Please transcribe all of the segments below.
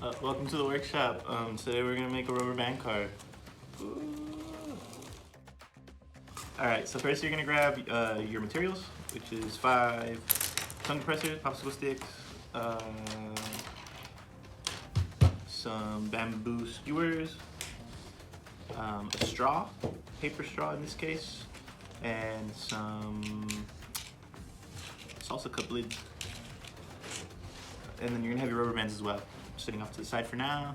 Welcome to the workshop. Today we're gonna make a rubber band car. Alright, so first you're gonna grab your materials, which is 5 tongue compressors, popsicle sticks, some bamboo skewers, a straw, paper straw in this case, and some salsa cup lids. And then you're gonna have your rubber bands as well. Sitting off to the side for now.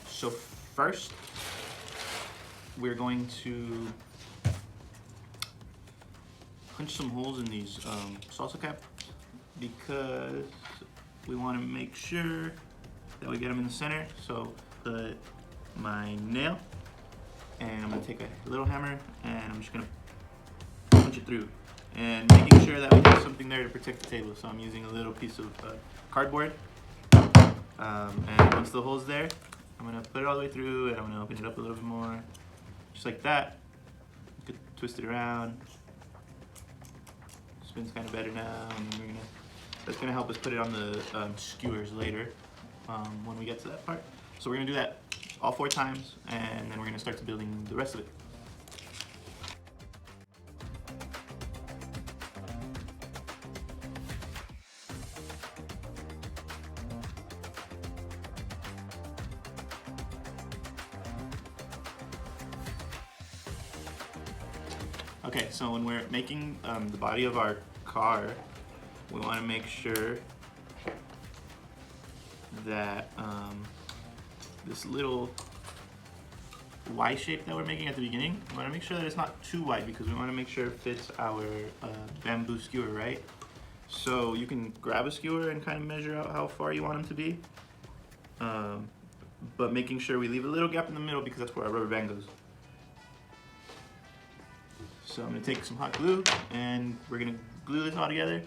So first, we're going to punch some holes in these salsa caps because we want to make sure that we get them in the center. So put my nail, and I'm gonna take a little hammer, and I'm just gonna punch it through. And making sure that we have something there to protect the table. So I'm using a little piece of cardboard. And once the hole's there, I'm gonna put it all the way through, and I'm gonna open it up a little bit more. Just like that. You could twist it around. Spins kind of better now. And then that's gonna help us put it on the skewers later when we get to that part. So we're gonna do that all 4 times, and then we're gonna start to building the rest of it. Okay, so when we're making the body of our car, we want to make sure that this little Y shape that we're making at the beginning, we want to make sure that it's not too wide because we want to make sure it fits our bamboo skewer, right? So you can grab a skewer and kind of measure out how far you want them to be, but making sure we leave a little gap in the middle because that's where our rubber band goes. So I'm going to take some hot glue, and we're going to glue this all together.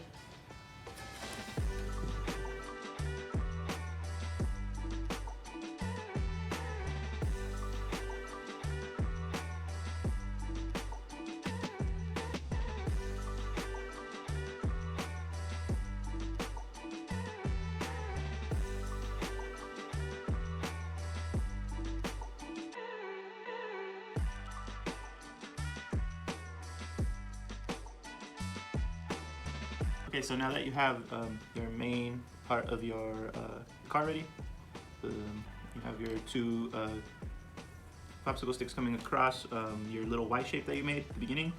Okay, so now that you have your main part of your car ready, you have your 2 popsicle sticks coming across your little Y shape that you made at the beginning.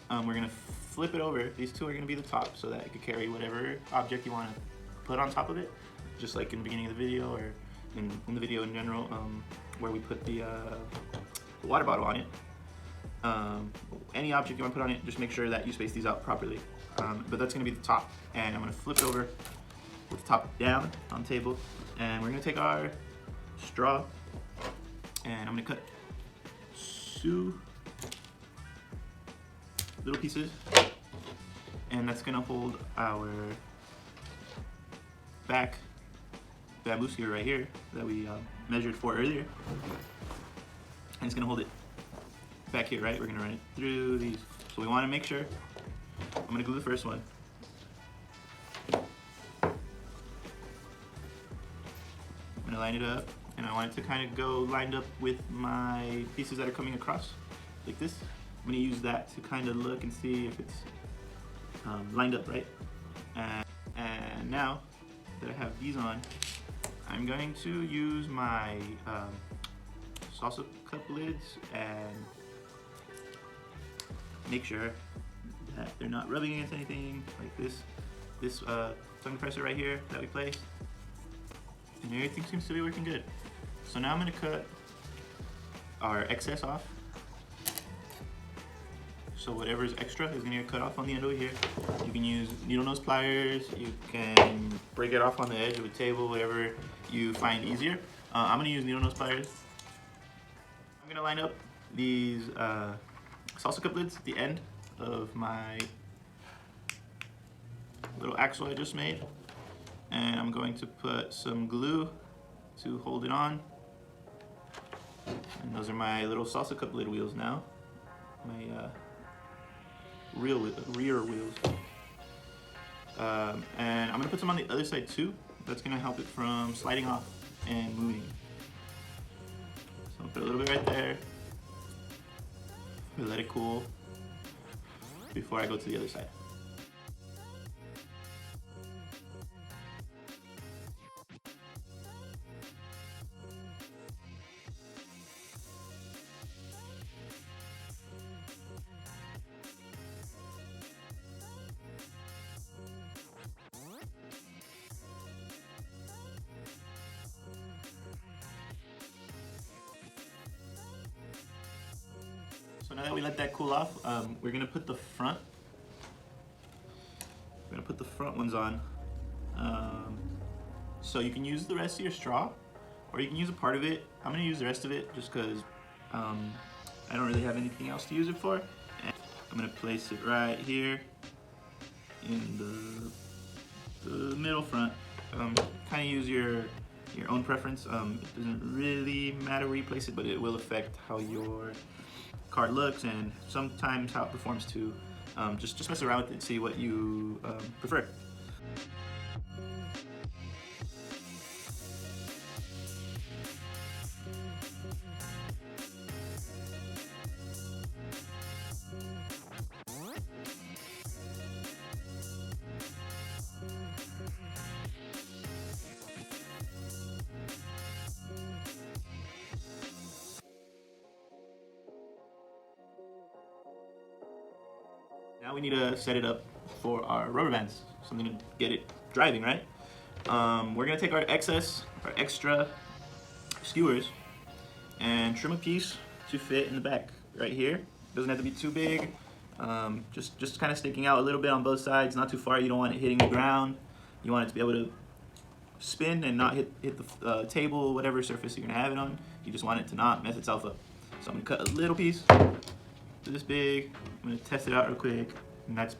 We're gonna flip it over. These 2 are gonna be the top so that it could carry whatever object you want to put on top of it, just like in the beginning of the video or in the video in general, where we put the water bottle on it. Any object you want to put on it, just make sure that you space these out properly. But that's going to be the top, and I'm going to flip it over with the top down on the table, and we're going to take our straw, and I'm going to cut 2 little pieces, and that's going to hold our back bamboo skewer right here that we measured for earlier, and it's going to hold it back here, right? We're going to run it through these, so we want to make sure. I'm going to glue the first one. I'm going to line it up, and I want it to kind of go lined up with my pieces that are coming across, like this. I'm going to use that to kind of look and see if it's lined up right. And now that I have these on, I'm going to use my salsa cup lids and make sure that they're not rubbing against anything, like this tongue compressor right here that we placed, and everything seems to be working good. So now I'm going to cut our excess off. So whatever is extra is going to get cut off on the end over here. You can use needle nose pliers, you can break it off on the edge of a table, whatever you find easier. I'm going to use needle nose pliers. I'm going to line up these salsa cup lids at the end of my little axle I just made, and I'm going to put some glue to hold it on. And those are my little salsa cup lid wheels now, my rear wheels. And I'm gonna put some on the other side too, That's gonna help it from sliding off and moving. So I'll put a little bit right there. We'll let it cool before I go to the other side. So now that we let that cool off, we're gonna put the front. We're gonna put the front ones on. So you can use the rest of your straw, or you can use a part of it. I'm gonna use the rest of it just because I don't really have anything else to use it for. And I'm gonna place it right here in the middle front. Kind of use your own preference. It doesn't really matter where you place it, but it will affect how your card looks and sometimes how it performs too. Just mess around with it, see what you prefer. Now we need to set it up for our rubber bands, something to get it driving, right? We're gonna take our extra skewers and trim a piece to fit in the back right here. Doesn't have to be too big, just kind of sticking out a little bit on both sides, not too far. You don't want it hitting the ground. You want it to be able to spin and not hit the table, whatever surface you're gonna have it on. You just want it to not mess itself up. So I'm gonna cut a little piece this big. I'm gonna test it out real quick, and that's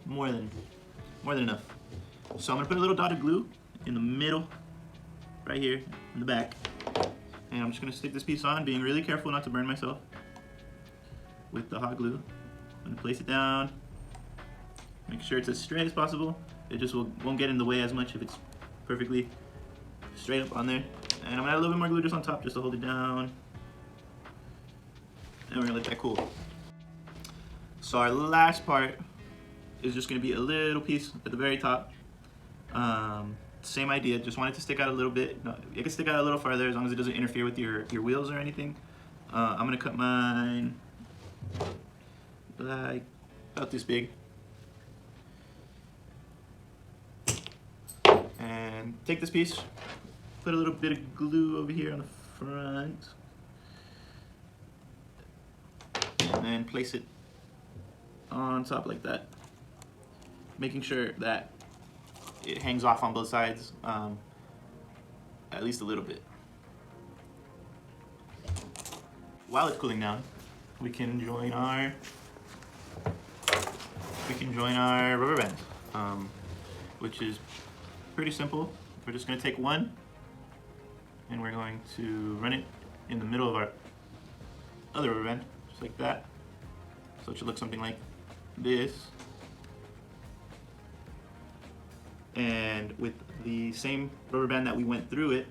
more than enough. So I'm gonna put a little dot of glue in the middle, right here in the back, and I'm just gonna stick this piece on, being really careful not to burn myself with the hot glue. I'm gonna place it down, make sure it's as straight as possible. It just won't get in the way as much if it's perfectly straight up on there. And I'm gonna add a little bit more glue just on top just to hold it down, and we're gonna let that cool. So our last part is just gonna be a little piece at the very top. Same idea, just want it to stick out a little bit. No, it can stick out a little farther as long as it doesn't interfere with your wheels or anything. I'm gonna cut mine like about this big. And take this piece, put a little bit of glue over here on the front, and then place it on top like that, making sure that it hangs off on both sides, at least a little bit. While it's cooling down, we can join our rubber band, which is pretty simple. We're just going to take one and we're going to run it in the middle of our other rubber band, just like that. So it should look something like this. And with the same rubber band that we went through it,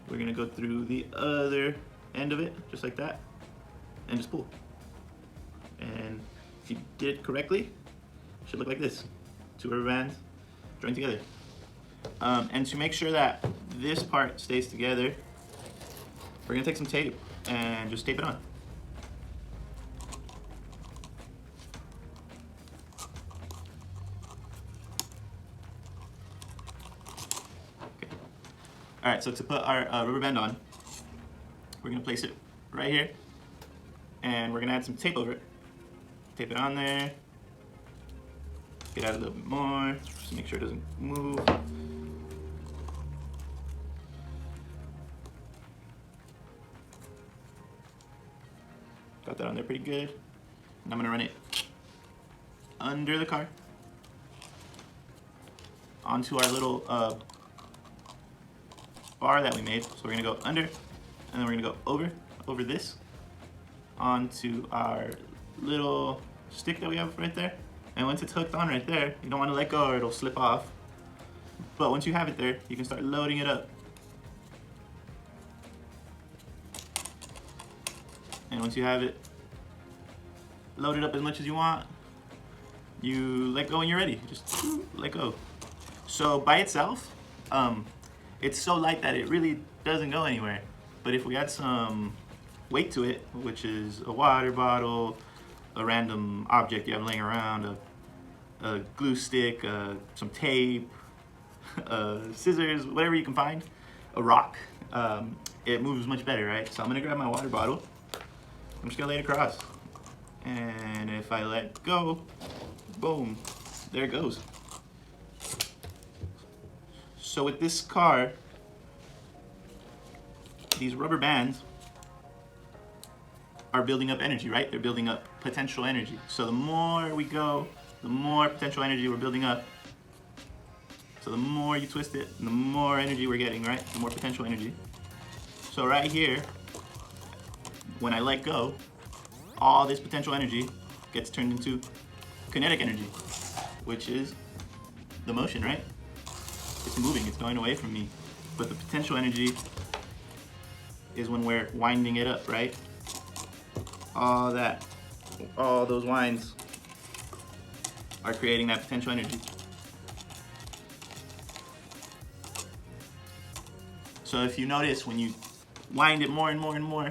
we're gonna go through the other end of it, just like that, and just pull. And if you did it correctly, it should look like this. Two rubber bands joined together. And to make sure that this part stays together, we're gonna take some tape and just tape it on. All right, so to put our rubber band on, we're gonna place it right here, and we're gonna add some tape over it. Tape it on there, get out a little bit more, just to make sure it doesn't move. Got that on there pretty good. And I'm gonna run it under the car, onto our little bar that we made. So we're gonna go under, and then we're gonna go over this, onto our little stick that we have right there. And once it's hooked on right there, you don't wanna let go or it'll slip off. But once you have it there, you can start loading it up. And once you have it loaded up as much as you want, you let go when you're ready. Just let go. So by itself, it's so light that it really doesn't go anywhere. But if we add some weight to it, which is a water bottle, a random object you have laying around, a glue stick, some tape, scissors, whatever you can find, a rock, it moves much better, right? So I'm gonna grab my water bottle. I'm just gonna lay it across. And if I let go, boom, there it goes. So with this car, these rubber bands are building up energy, right? They're building up potential energy. So the more we go, the more potential energy we're building up. So the more you twist it, the more energy we're getting, right? The more potential energy. So right here, when I let go, all this potential energy gets turned into kinetic energy, which is the motion, right? It's moving, it's going away from me. But the potential energy is when we're winding it up, right? All those winds are creating that potential energy. So if you notice, when you wind it more and more and more,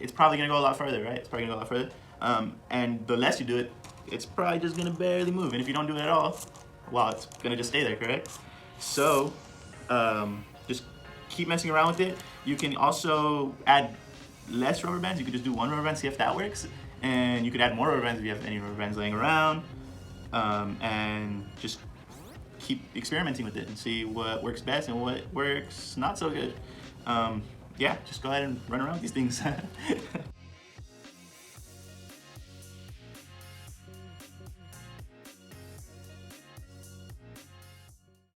it's probably gonna go a lot further, right? It's probably gonna go a lot further. And the less you do it, it's probably just gonna barely move. And if you don't do it at all, well, it's gonna just stay there, correct? So just keep messing around with it. You can also add less rubber bands. You could just do one rubber band, see if that works. And you could add more rubber bands if you have any rubber bands laying around. And just keep experimenting with it and see what works best and what works not so good. Yeah, just go ahead and run around with these things.